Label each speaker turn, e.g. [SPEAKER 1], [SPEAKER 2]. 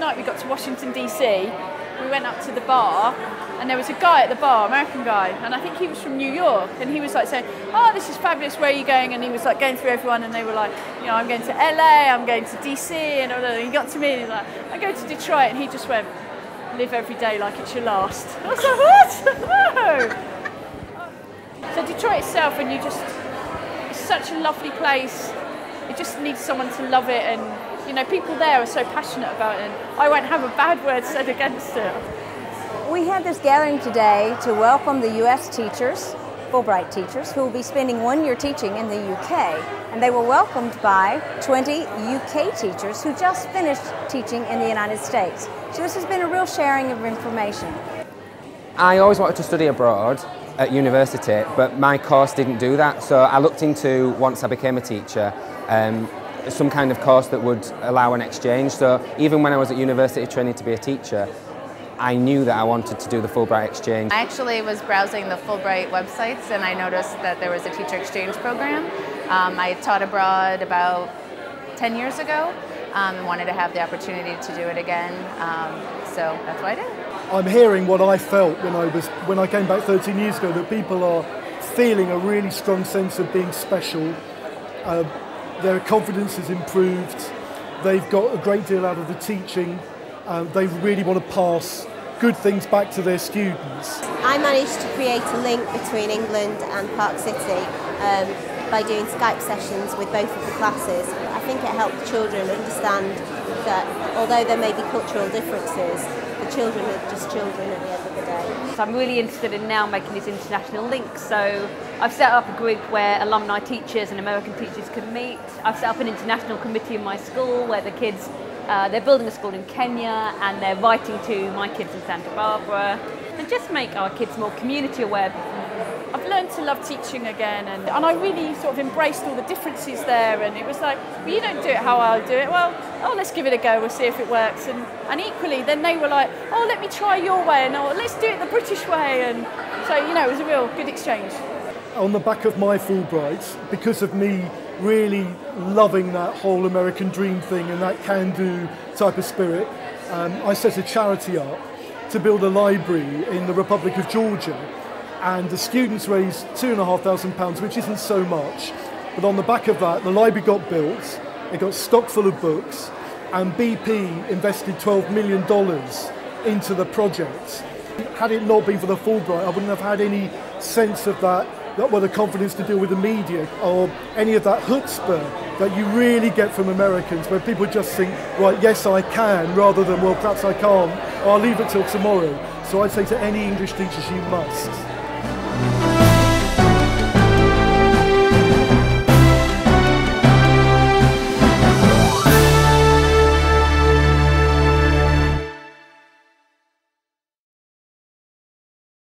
[SPEAKER 1] night we got to Washington DC, we went up to the bar, and there was a guy at the bar, American guy, and I think he was from New York, and he was like saying, "Oh, this is fabulous, where are you going?" And he was like going through everyone, and they were like, you know, "I'm going to LA, I'm going to DC," and he got to me, and he was like, "I go to Detroit," and he just went, "Live every day like it's your last." I was like, what? No! So Detroit itself, when you just, it's such a lovely place, it just needs someone to love it, and you know, people there are so passionate about it, and I won't have a bad word said against it.
[SPEAKER 2] We had this gathering today to welcome the US teachers, Fulbright teachers, who will be spending 1 year teaching in the UK. And they were welcomed by 20 UK teachers who just finished teaching in the United States. So this has been a real sharing of information.
[SPEAKER 3] I always wanted to study abroad at university, but my course didn't do that. So I looked into, once I became a teacher, some kind of course that would allow an exchange. So even when I was at university training to be a teacher, I knew that I wanted to do the Fulbright Exchange.
[SPEAKER 4] I actually was browsing the Fulbright websites and I noticed that there was a teacher exchange program. I taught abroad about 10 years ago and wanted to have the opportunity to do it again, so that's what I did.
[SPEAKER 5] I'm hearing what I felt when I came back 13 years ago, that people are feeling a really strong sense of being special. Their confidence has improved, they've got a great deal out of the teaching, they really want to pass good things back to their students.
[SPEAKER 6] I managed to create a link between England and Park City by doing Skype sessions with both of the classes. I think it helped the children understand that although there may be cultural differences, the children are just children at the end of the day.
[SPEAKER 7] So I'm really interested in now making these international links. So I've set up a group where alumni teachers and American teachers can meet. I've set up an international committee in my school where the kids, they're building a school in Kenya and they're writing to my kids in Santa Barbara, and just make our kids more community aware.
[SPEAKER 1] I've learned to love teaching again, and I really sort of embraced all the differences there, and it was like, well, you don't do it how I do it, well, oh, let's give it a go, we'll see if it works. And equally, then they were like, oh, let me try your way, and oh, let's do it the British way. And so, you know, it was a real good exchange.
[SPEAKER 5] On the back of my Fulbright, because of me really loving that whole American dream thing and that can-do type of spirit, I set a charity up to build a library in the Republic of Georgia. And the students raised £2,500, which isn't so much. But on the back of that, the library got built, it got stocked full of books, and BP invested $12 million into the project. Had it not been for the Fulbright, I wouldn't have had any sense of that the confidence to deal with the media, or any of that chutzpah that you really get from Americans, where people just think, right, yes, I can, rather than, well, perhaps I can't, or I'll leave it till tomorrow. So I'd say to any English teachers, you must.